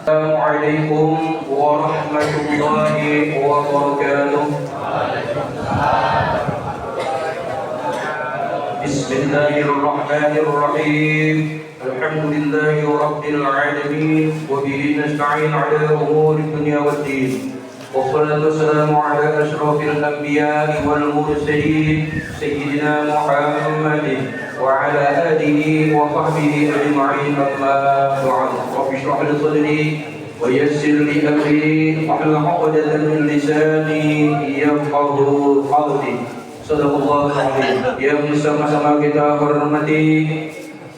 Assalamualaikum warahmatullahi wabarakatuh. Bismillahirrahmanirrahim. Alhamdulillahi rabbil alamin wa bihi nasta'in 'ala umuri dunya waddin. Wassalatu wassalamu 'ala asyrafil anbiya'i wal mursalin sayyidina Muhammadin wa 'ala alihi wa sahbihi ajma'in. Amma ba'd. Rabbi shrah li sadri wa yassir li amri wahlul 'uqdatam min lisani yafqahu qawli. Sadaqallahul azim. Yang sama-sama kita hormati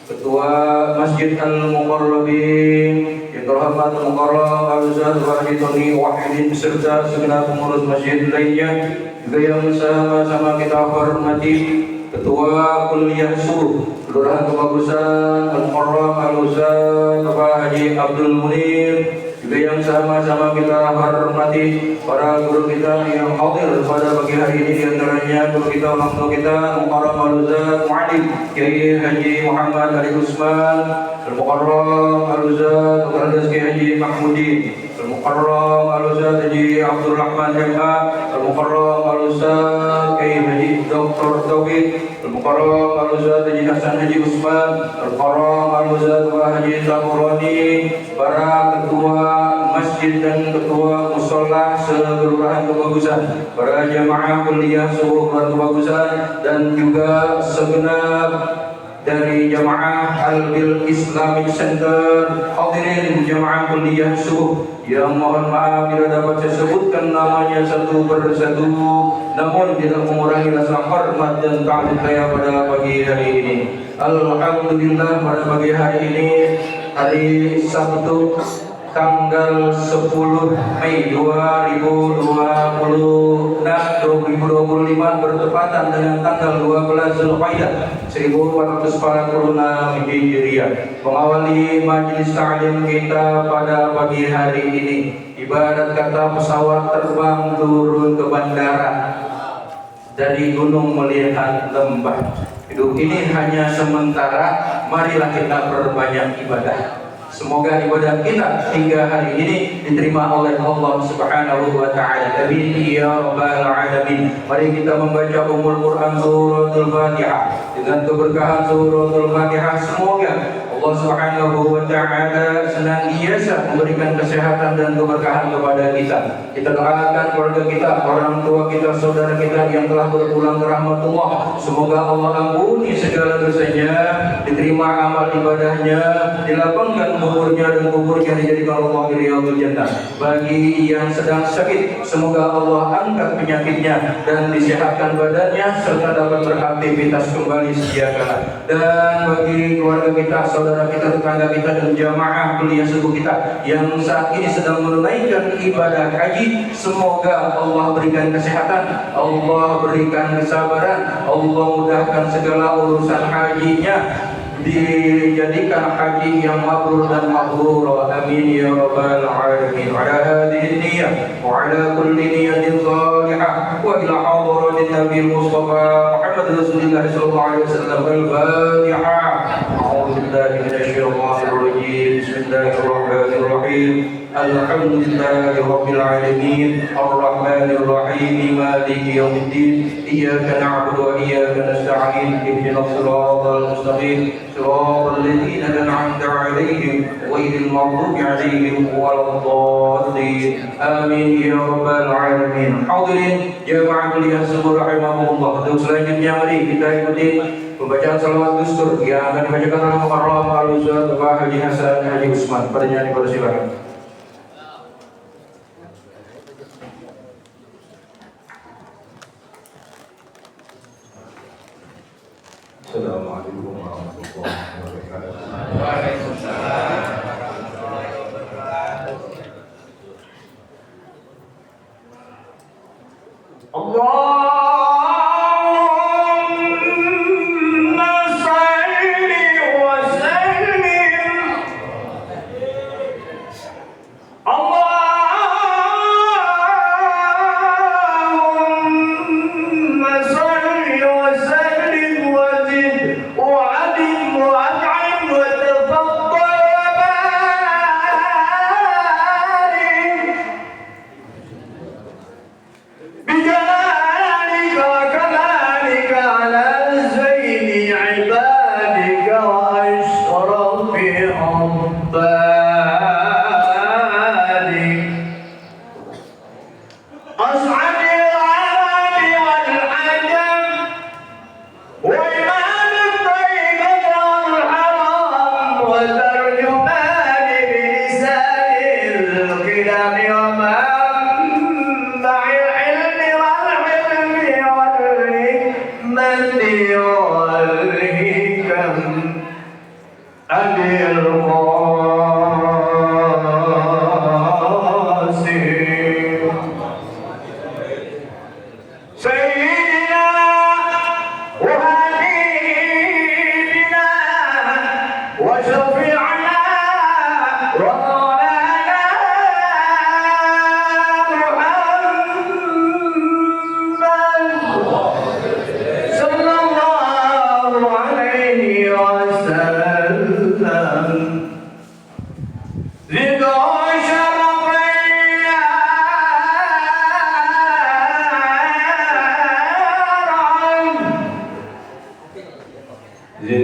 Ketua Masjid Al-Muqarrabin yang terhormat Mukarram Al-Ustaz Wahid Tony Wahidin beserta segenap pengurus masjid lainnya, juga yang sama-sama kita hormati Ketua Kuliah Subuh Kelurahan Kebagusan Al-Mukarram Al-Ustaz Bapak Haji Abdul Munir, juga yang sama-sama kita hormati para guru kita yang hadir pada pagi hari ini, di antaranya guru kita, orang tua kita Mukarram Al-Ustaz Mu'alim Kiai Haji Muhammad Ali Usman, Al-Mukarram Al-Ustaz Dr. Kiai Haji Mahmudin, Al-Mukarram Al-Ustaz Haji Abdul Rahman Jemma, Al-Mukarram Al-Ustaz Kiai Haji Dr. Taufik, Al-Mukarram Al-Ustaz Haji Hasan Haji Usman, Al-Mukarram Al-Ustaz Haji Zamurani, para ketua masjid dan ketua musola sekelurahan Kebagusan, para jamaah kuliah seluruh kelurahan Kebagusan, dan juga segenap dari jamaah Al-Bil Islamic Center, hadirin jamaah kuliah subuh yang mohon maaf bila dapat saya sebutkan namanya satu persatu, namun tidak mengurangi rasa hormat dan ta'zim saya pada pagi hari ini. Alhamdulillah, pada pagi hari ini, hari Sabtu tanggal 10 Mei 2025 bertepatan dengan tanggal 12 Zulqa'dah 1446 Hijriah, mengawali majelis ta'lim kita pada pagi hari ini. Ibarat kata pesawat terbang turun ke bandara, dari gunung melihat lembah. Hidup ini hanya sementara, marilah kita perbanyak ibadah. Semoga ibadah kita hingga hari ini diterima oleh Allah Subhanahu wa taala. Amin ya rabbal alamin. Mari kita membaca Ummul Quran suratul Fatihah. Dengan keberkahan suratul Fatihah, semoga Allah Subhanahu wa taala senantiasa memberikan kesehatan dan keberkahan kepada kita. Kita doakan keluarga kita, orang tua kita, saudara kita yang telah berpulang ke rahmatullah. Semoga Allah ampuni segala dosanya, diterima amal ibadahnya, dilapangkan kuburnya dan kuburnya dijadikan Allah riyadul jannah. Bagi yang sedang sakit, semoga Allah angkat penyakitnya dan disehatkan badannya serta dapat beraktivitas kembali sedia kala. Dan bagi keluarga kita, saudara kita, tetangga kita, dan jamaah kuliah subuh kita yang saat ini sedang menunaikan ibadah haji, semoga Allah berikan kesehatan, Allah berikan kesabaran, Allah mudahkan segala urusan hajinya, dijadikan haji yang mabrur dan mabrur. Amin ya rabbal alamin. Ala hadhihi niyyah wa ala kulli niyyatin salihah wa ila hadratin Nabi Mustafa Muhammad Rasulullah sallallahu alaihi wasallam. Al-Fatihah. A'udzu billahi minasyaitonir rajim. Bismillahirrahmanirrahim. Alhamdulillahi rabbil alamin. Arrahmanir rahim. Maliki yaumiddin. Iyyaka na'budu wa iyyaka nasta'in. Ihdinas siratal mustaqim. صراط الذين أنعمت عليهم غير المغضوب عليهم ولا الضالين. آمين يا رب العالمين. Hadirin jamaah kuliah subuh rahimahumullah. Untuk selanjutnya mari kita ikuti pembacaan salawat dustur yang akan dibacakan oleh Mukarram Al-Ustaz Bapak Haji Hasan Haji Usman. Padanya dipersilakan. Assalamualaikum warahmatullahi wabarakatuh. Waalaikumsalam warahmatullahi wabarakatuh. Allahumma salli wa sallim. Allahumma salli wa sallim wa zid wa adim wa at'im wa وأشرف عبادك أسعد العرب والعجم وإمام الطيبة والحرم وترجمان بلسان القدم ومنبع العلم والحلم والحكمة والحكم أبي القاسم سيدنا وحبيبنا وشفيعنا ومولانا محمد صلى الله عليه وسلم ذكر ذو شرفين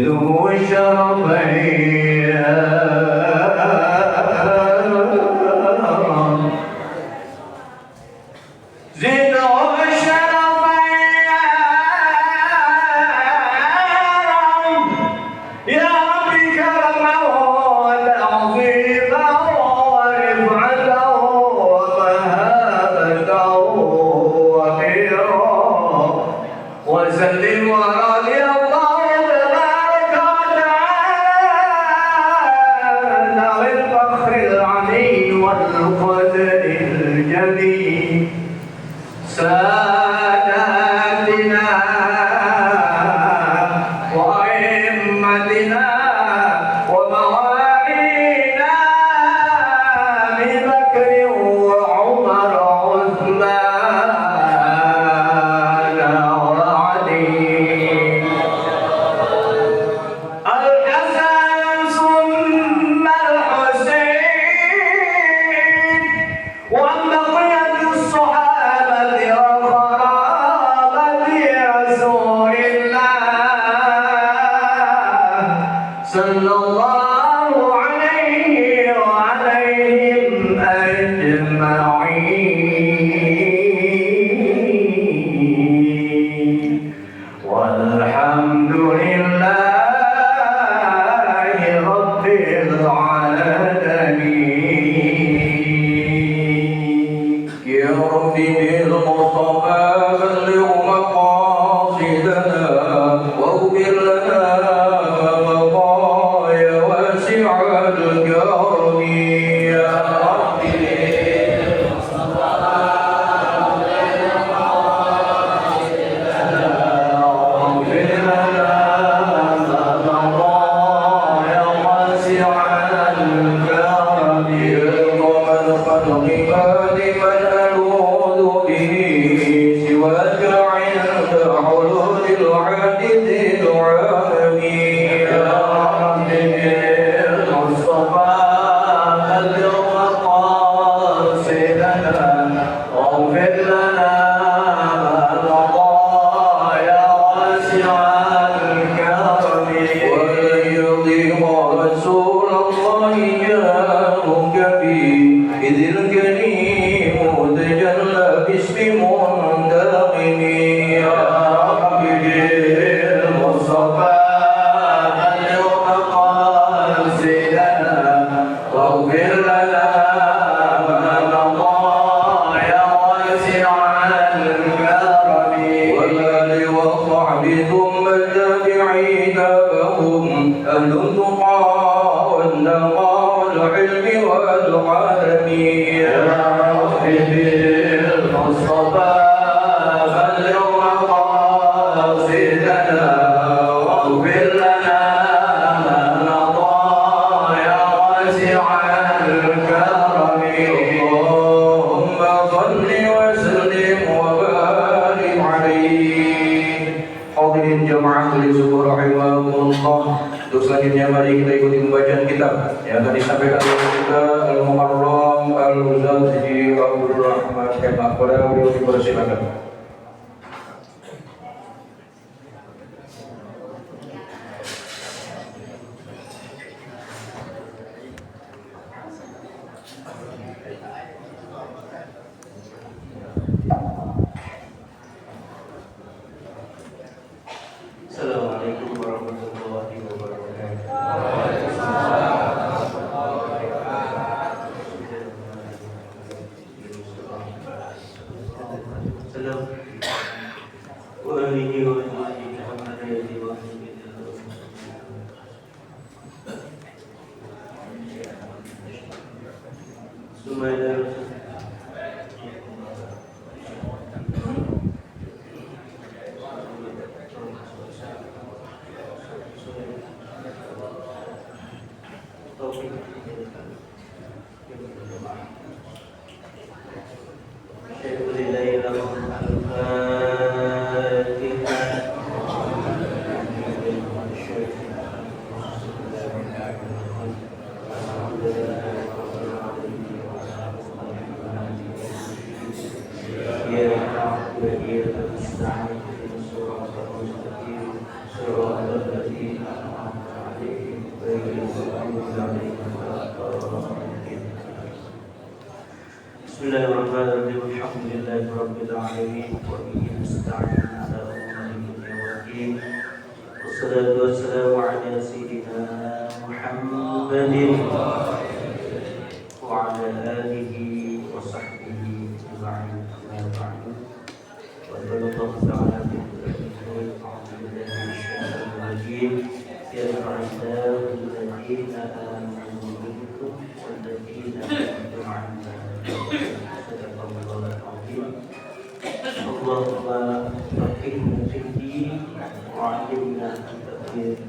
ذو شرفين يا رب كرمه وتعظيمه ورفعته ومهابته وخيره وسلم ورضي الله تبارك وتعالى ذوي الفخر العظيم والقدر الجليل ساداتنا وأئمتنا وموالينا أبي بكر وعمر وعثمان وعلي الحسن ثم الحسين وبقية الصحابة وقرابة رسول الله صلى الله عليه وعليهم أجمعين والحمد لله رب العالمين يا ربي بالمصطفى بلغ مقاصدنا واغفر لنا مضايا واسع الكرم يا ربي بالمصطفى واغفر لنا مضايا واسع الكرم يوم الخلق من ألوذ به سواك عند حلول العادد العالم يا رب بالمصطفى بلغ مقاصدنا واغفر لنا مضايا واسع الكرم ولن يضيق رسول الله جاهك في إذ الكريم تجلى باسم منتقم يا رب بالمصطفى بلغ مقاصدنا واغفر لنا ما مضى يا واسع الكرم والآل والصحب ثم التابعين فهم أهل التقى والنقى والعلم والعالم يا رب بالمصطفى بلغ مقاصدنا واغفر لنا ما مضى يا واسع الكرم اللهم صل وسلم وبارك عليه. Hadirin jamaah majelis syukur rahimahumullah. Untuk selanjutnya mari kita ikuti pembacaan kitab yang akan disampaikan oleh kita Al-Muharram Al-Zazi Abdul Rahman Kemak. Pada beliau dipersilakan. Semuanya Bismillahirrahmanirrahim. Alhamdulillahirabbil alamin wa bihi nasta'in 'ala umuri dunya waddin. Wassalatu wassalamu 'ala sayyidina Muhammadin wa 'ala alihi wa sahbihi ajma'in. Amma ba'du. Wa sallallahu ta'ala bi qadrihi a'udzubillahi minasyaitonir rajim. Ya ayyuhalladzina amanu minkum walladzina kuntum 'ala Allahumma faqihna fid din wa 'allimna at-ta'wil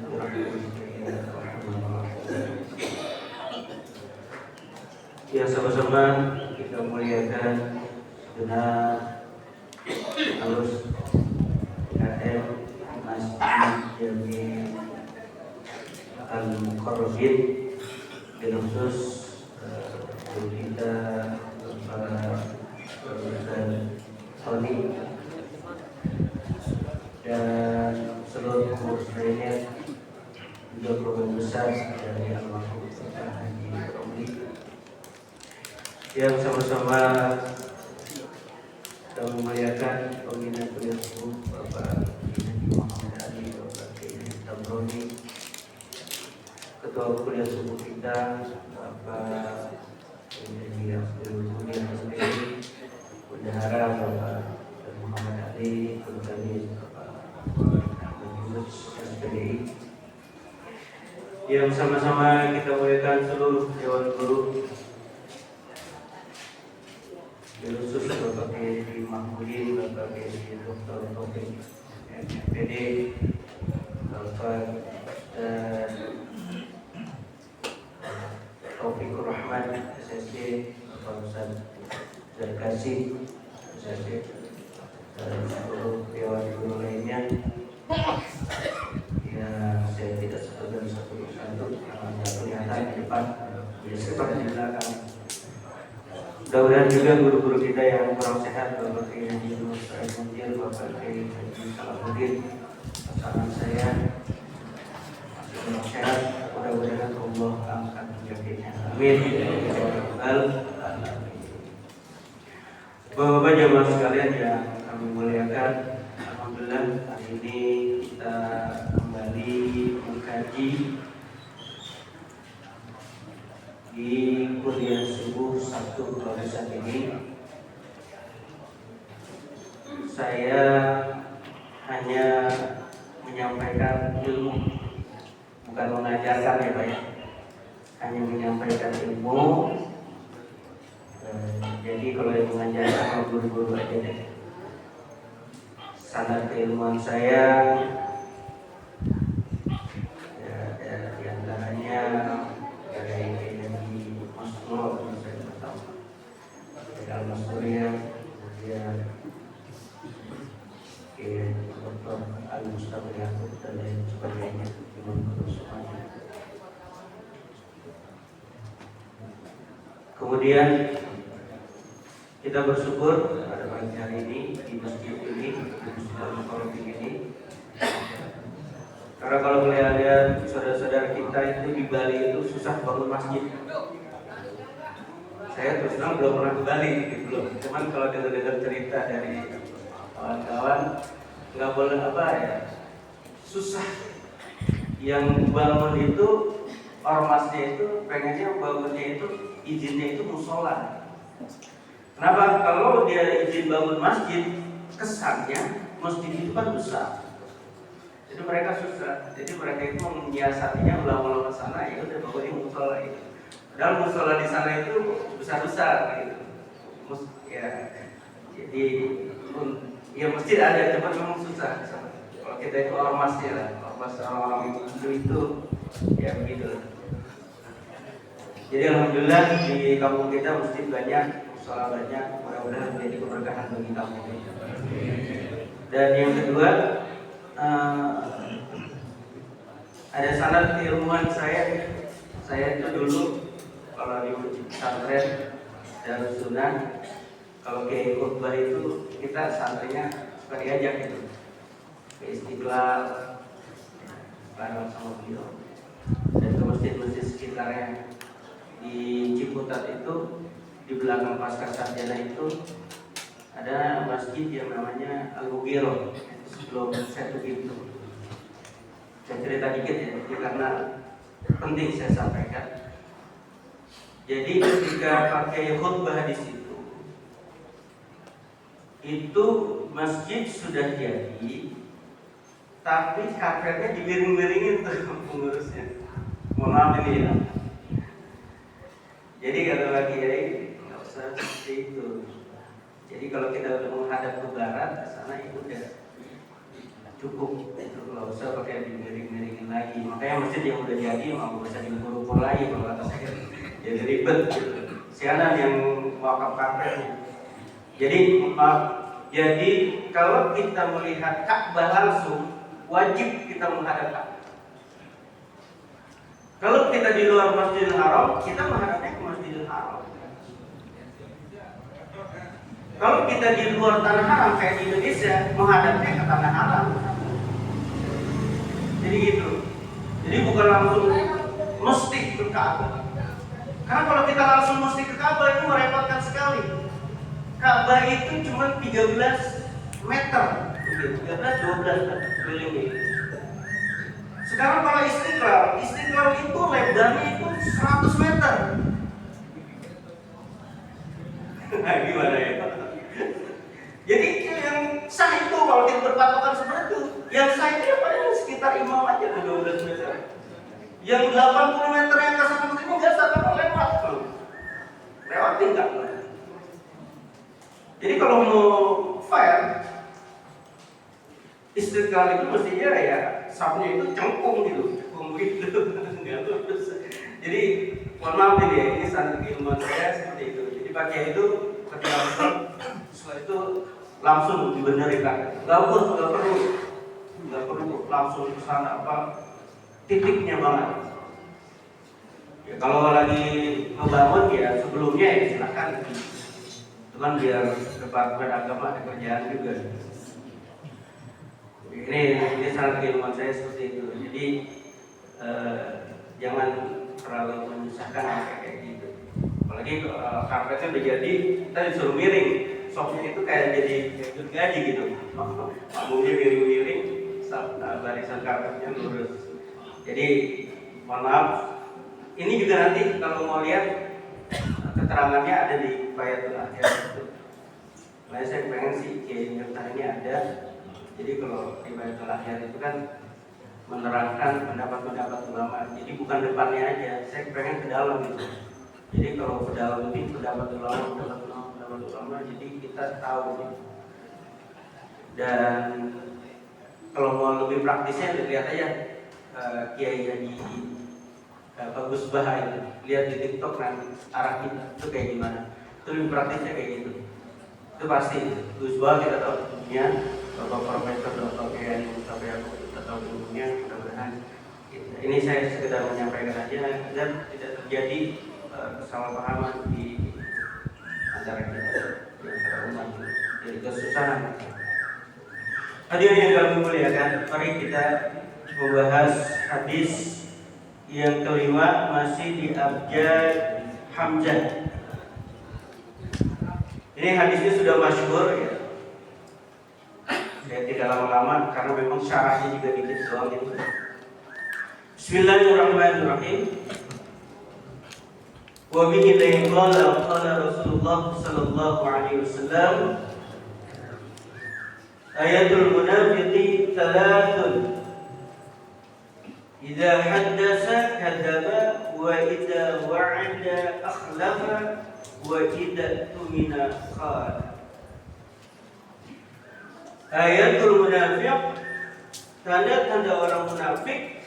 Ya, sama-sama kita muliakan segenap harus KM Masjid Jami Al-Muqarrabin, khusus guru kita Bapak Tony dan seluruh pengurus lainnya, juga program besar dari almarhum Bapak Haji Romli yang sama-sama kita memuliakan pembina kuliah subuh Bapak Haji Muhammad Ali, Bapak Haji Tamroni, ketua kuliah subuh kita Bapak Haji Abdul Mulia Hasbi, Bendahara Bapak Muhammad Ali, Komisaris Bapak Yunus SPDI, yang sama-sama kita muliakan seluruh Dewan Guru, khusus Bapak Haji Mahmudin, Bapak Haji Dr. Taufik MPD, Bapak dan Taufikur Rahman SSC, Bapak Ustaz Zarkasi SSC, dan seluruh Dewan Guru lainnya yang saya tidak sebutkan satu persatu karena kelihatan di depan, seperti di belakang. Mudah-mudahan juga guru-guru kita yang kurang sehat, Bapak Kiai Haji Yunus Munjir, Bapak Kiai Haji Salahuddin, pasangan saya masih kurang sehat, mudah-mudahan Allah akan menjaganya. Amin. Bapak-bapak jamaah sekalian yang kami muliakan, alhamdulillah hari ini kita kembali mengkaji di kuliah subuh Sabtu barusan ini. Saya hanya menyampaikan ilmu, bukan mengajarkan ya Pak ya, hanya menyampaikan ilmu. Jadi kalau yang mengajarkan sama guru-guru aja deh. Sangat keilmuan saya ya, di antaranya dari Mas Nur, saya pertama dari Mas Surya, kemudian Dr. Al-Mustafa Yaakob dan lain sebagainya, kemudian kita bersyukur pada pagi hari ini di masjid ini, di Masjid Al-Muqarrabin ini, karena kalau kalian lihat saudara-saudara kita itu di Bali itu susah bangun masjid. Saya terus terang belum pernah ke Bali, belum. Cuman kalau dengar-dengar cerita dari kawan-kawan, nggak boleh apa ya, susah. Yang bangun itu ormasnya itu pengennya bangunnya itu izinnya itu musola. Kenapa? Kalau dia izin bangun masjid, kesannya masjid itu kan besar. Jadi mereka susah. Jadi mereka itu menyiasatinya ulama-ulama sana, ya udah bangunin musola itu. Padahal musola di sana itu besar-besar gitu. Ya, jadi ya mesti ada, cuma memang susah. Kalau kita itu ormasnya lah, ormas orang-orang itu ya begitu. Jadi alhamdulillah di kampung kita mesti banyak, musola banyak, mudah-mudahan menjadi keberkahan bagi kampung kita. Dan yang kedua, ada sanad keilmuan saya itu dulu kalau di pesantren Darussunnah, kalau kiai khutbah itu kita santrinya suka diajak gitu ke Istiqlal bareng sama beliau dan ke masjid-masjid sekitarnya. Di Ciputat itu di belakang Pasca Sarjana itu ada masjid yang namanya Al-Mughirah. Sebelum saya begitu, saya cerita dikit ya, karena penting saya sampaikan. Jadi ketika pakai khutbah di situ, itu masjid sudah jadi, tapi karpetnya dimiring-miringin tuh pengurusnya. Mohon maaf ini ya. Jadi kata lagi ya, nggak usah seperti itu. Jadi kalau kita udah menghadap ke barat, ke sana itu udah cukup. Itu nggak usah pakai dimiring-miringin lagi. Makanya masjid yang udah jadi mau bisa diukur-ukur lagi kalau kata saya. Jadi ribet gitu. Sianan yang wakaf karpetnya. Jadi kalau kita melihat Ka'bah langsung, wajib kita menghadap Ka'bah. Kalau kita di luar Masjidil Haram, kita menghadapnya ke Masjidil Haram. Kalau kita di luar tanah haram kayak di Indonesia, menghadapnya ke tanah haram. Jadi gitu. Jadi bukan langsung mesti ke Ka'bah. Karena kalau kita langsung mesti ke Ka'bah itu merepotkan sekali. Ka'bah itu cuma 13 meter, 13-12 keliling. Sekarang kalau Istiqlal itu lebarnya itu 100 meter. Nah, gimana ya? Jadi yang sah itu kalau kita berpatokan seperti itu, yang sah itu paling sekitar imam aja tuh 12 meter. Yang 80 meter yang ke sana sini nggak sah kalau lewat tuh. Lewat tinggal. Jadi kalau mau fair, Istiqlal itu mestinya ya sapnya itu cengkung gitu, nggak lurus. Jadi mohon maaf ini sanad keilmuan saya seperti itu. Jadi pakai itu ketika setelah itu langsung dibenerin kan, nggak perlu langsung ke sana apa titiknya banget. Ya, kalau lagi ngebangun ya sebelumnya ya silakan. Cuman biar Departemen Agama ada kerjaan juga. Ini sangat keilmuan saya seperti itu. Jadi jangan terlalu menyusahkan kayak gitu. Apalagi karpetnya udah jadi, kita disuruh miring. Softnya itu kayak jadi gaji gitu. Panggungnya miring-miring, barisan karpetnya lurus. Jadi mohon maaf. Ini juga nanti kalau mau lihat keterangannya ada di Bayatul Akhir itu. Nah, saya pengen sih Kiai Miftah ini ada. Jadi kalau di Bayatul Akhir itu kan menerangkan pendapat-pendapat ulama. Jadi bukan depannya aja, saya pengen ke dalam gitu. Jadi kalau ke dalam ini pendapat ulama, jadi kita tahu gitu. Dan kalau mau lebih praktisnya lihat aja Kiai Haji Bagus Bah itu, lihat di TikTok nanti arah kita itu kayak gimana. Itu lebih praktisnya kayak gitu. Itu pasti Gus Bah kita tahu tentunya. Bapak Profesor Dr. Kiai sampai aku kita tahu dulunya, mudah-mudahan ini saya sekedar menyampaikan aja dan tidak terjadi kesalahpahaman di antara kita antara umat, jadi kesusahan. Hadirin yang kami muliakan, mari kita membahas hadis yang kelima masih di abjad Hamzah. Ini hadisnya sudah masyhur ya. Saya tidak lama-lama karena memang syarahnya juga dikit doang itu. Bismillahirrahmanirrahim. Wa bihi qala Rasulullah sallallahu alaihi wasallam ayatul munafiqi thalathun idza haddasa kadzaba wa idza wa'ada akhlafa wa idza tumina khana. Ayatul munafiq, tanda-tanda orang munafik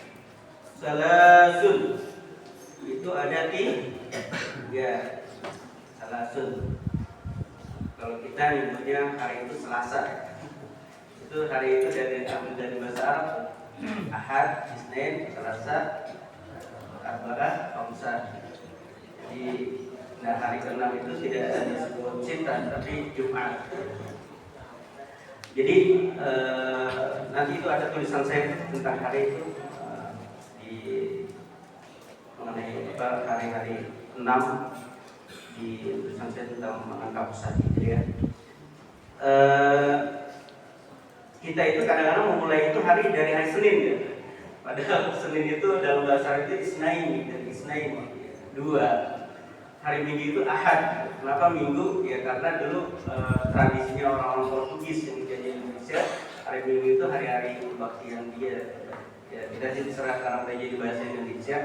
salasun, itu ada tiga. Salasun, kalau kita nyebutnya hari itu Selasa, itu hari itu ambil dari bahasa Arab, Ahad, Isnin, Selasa, Arba'ah, Khamsah. Jadi hari ke-6 itu tidak ada disebut Sinta, tapi Jumat. Jadi nanti itu ada tulisan saya tentang hari itu di mengenai hari-hari 6 di tulisan saya tentang mengangkat pusat gitu ya. Kita itu kadang-kadang memulai itu hari dari hari Senin ya. Padahal Senin itu dalam bahasa Arab itu Isnaini, dari Isnaini, dua. Hari Minggu itu Ahad. Kenapa Minggu? Ya karena dulu tradisinya orang-orang Portugis yang di Indonesia, hari Minggu itu hari-hari kebaktian dia. Ya, kita sih terserah karena jadi bahasa Indonesia,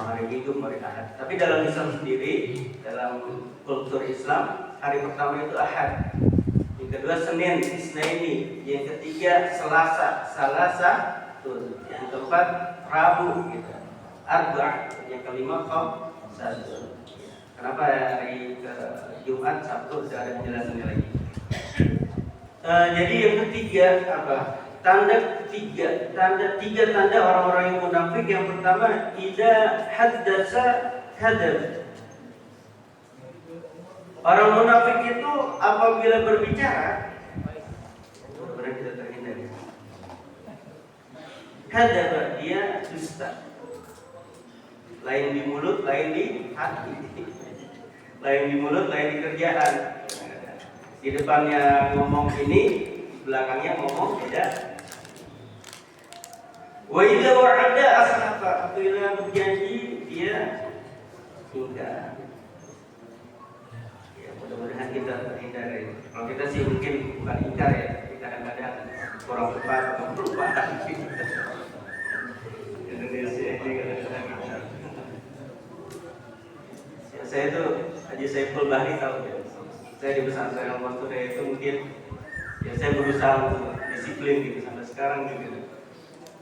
hari Minggu, hari Ahad. Tapi dalam Islam sendiri, dalam kultur Islam, hari pertama itu Ahad. Yang kedua Senin, Isnaini. Yang ketiga Selasa, tuh. Yang keempat Rabu, gitu. Arba'ah. Yang kelima Khamsah. Kenapa hari ke Jumat, Sabtu sudah ada penjelasannya lagi. Jadi yang ketiga apa? Tiga tanda orang-orang yang munafik. Yang pertama, idza haddasa kadzab. Orang munafik itu apabila berbicara, benar kita terhindar ya. Kadzab, dia dusta. Lain di mulut, lain di hati. Lain di mulut, lain di kerjaan. Di depannya ngomong ini, belakangnya ngomong beda. Wa idza wa'ada akhlafa, apabila berjanji dia ingkar. Ya, mudah-mudahan kita terhindar dari. Kalau kita sih mungkin bukan ingkar ya, tapi kadang-kadang kurang tepat atau kelupaan. Indonesia ini kadang-kadang ingkar. Saya itu Haji Saiful Bahri tahu ya. Saya di pesantren Al-Mansuriyah itu mungkin ya saya berusaha untuk disiplin gitu sampai sekarang gitu.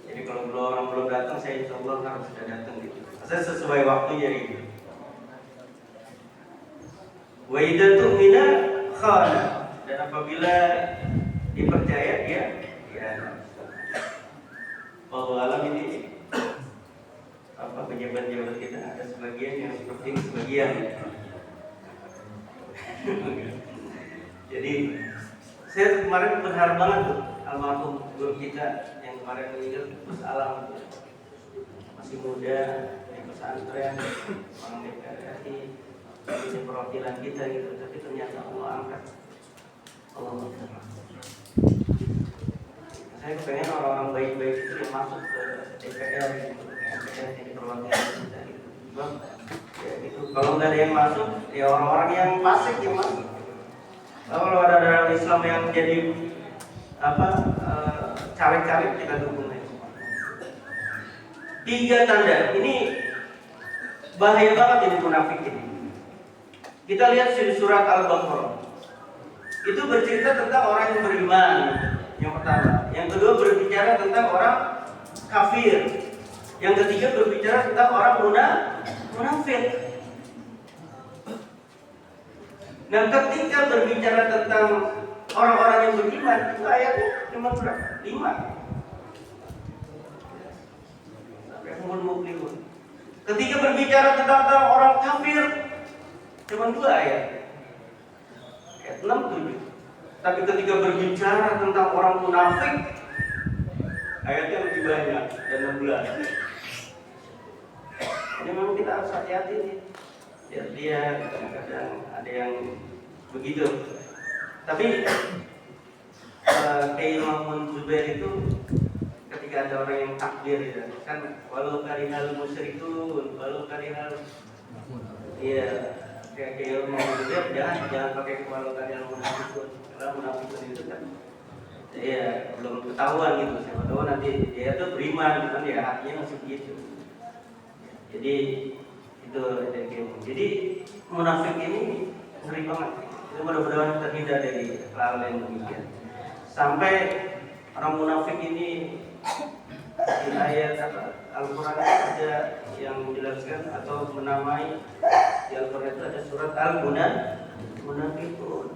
Jadi kalau orang belum datang, saya insya Allah harus sudah datang gitu. Saya sesuai waktunya gitu. Wa idza tu'mina khana, dan apabila dipercaya dia ya. Wallahu alam ini apa pejabat-pejabat kita ada sebagian yang seperti ini, sebagian. Jadi saya kemarin berharap banget tuh almarhum guru kita yang kemarin meninggal, Gus Alam, masih muda di pesantren, orang DPRRI, ini perwakilan kita gitu, tapi ternyata Allah angkat. Allah angkat. Saya pengen orang-orang baik-baik itu yang masuk ke DPR gitu. Jadi perwakilan kita gitu. Bang, ya gitu. Kalau nggak ada yang masuk, ya orang-orang yang fasik yang masuk. Kalau ada orang Islam yang jadi caleg-caleg kita dukung aja. Tiga tanda ini bahaya banget ini munafik ini. Kita lihat di surat Al-Baqarah. Itu bercerita tentang orang yang beriman. Yang pertama. Yang kedua berbicara tentang orang kafir. Yang ketiga berbicara tentang orang munafik. Nah, ketika berbicara tentang orang-orang yang beriman, itu ayatnya cuma berapa? 5. Ketika berbicara tentang orang kafir, cuma 2 ayat. Ayat 6, 7. Tapi ketika berbicara tentang orang munafik, ayatnya lebih banyak dan 16. Jadi memang kita harus hati-hati nih. Dia kadang-kadang ada yang begitu. Tapi kayak Imam Zubair itu ketika ada orang yang takbir ya, kan walau karihal musyrikun, walau karihal, iya kayak Imam Zubair jangan pakai walau karihal musyrikun, karena munafikun itu kan ya belum ketahuan gitu, siapa tahu nanti dia tuh beriman, cuman ya hatinya masih begitu. Jadi itu jadi munafik ini ngeri banget. Itu mudah-mudahan terhindar dari hal yang demikian. Sampai orang munafik ini di ayat Al-Quran ada yang menjelaskan atau menamai di Al-Quran itu ada surat Al-Munafiqun.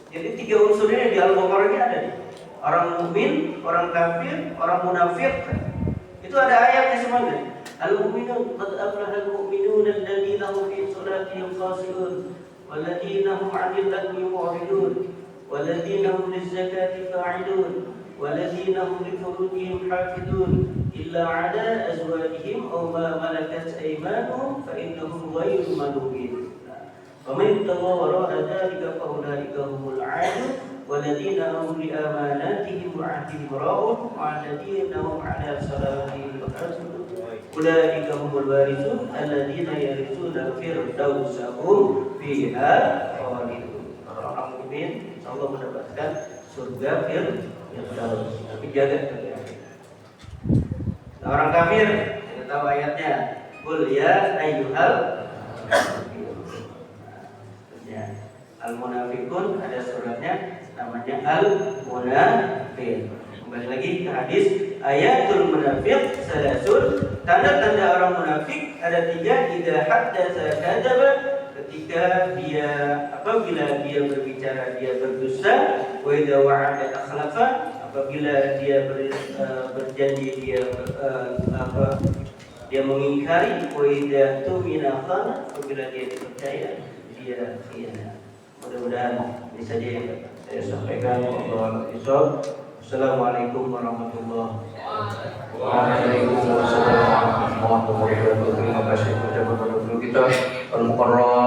Jadi 3 unsurnya di Al-Baqarah ini ada nih. Orang mukmin, orang kafir, orang munafik. Itu ada ayatnya semuanya. Al-mu'minun qad aflaha al-mu'minun alladziina hum fi shalatihim khashi'un walladziina hum 'anil lagwi mu'ridun walladziina hum liz-zakati fa'ilun walladziina hum li furujihim hafizun illa 'ala azwajihim aw ma malakat aymanuhum fa innahum ghayru malumin. Faman tawawwara dzalika fa ulaika humul 'adun والذين هم لأماناتهم وعهدهم راعون والذين هم على صلاتهم يحافظون أولئك هم الوارثون الذين يرثون الفردوس هم فيها خالدون. Orang mukmin Allah mendapatkan surga Firdaus. Tapi jaga. Orang kafir kita tahu ayatnya. Qul ya ayyuhal Al-Munafiqun, ada suratnya namanya Al-Munafiq. Kembali lagi ke hadis ayatul munafiq salasun, tanda-tanda orang munafik ada 3. Idza haddatsa kadzaba, ketika dia apabila dia berbicara dia berdusta, wa idza wa'ada akhlafa, apabila dia berjanji dia mengingkari, wa idza tumina khana, apabila dia dipercaya dia khianat. Mudah-mudahan ini saja yang saya sampaikan. Assalamualaikum warahmatullahi wabarakatuh. Waalaikumsalam warahmatullahi wabarakatuh. Terima kasih kepada guru kita Al-Mukarram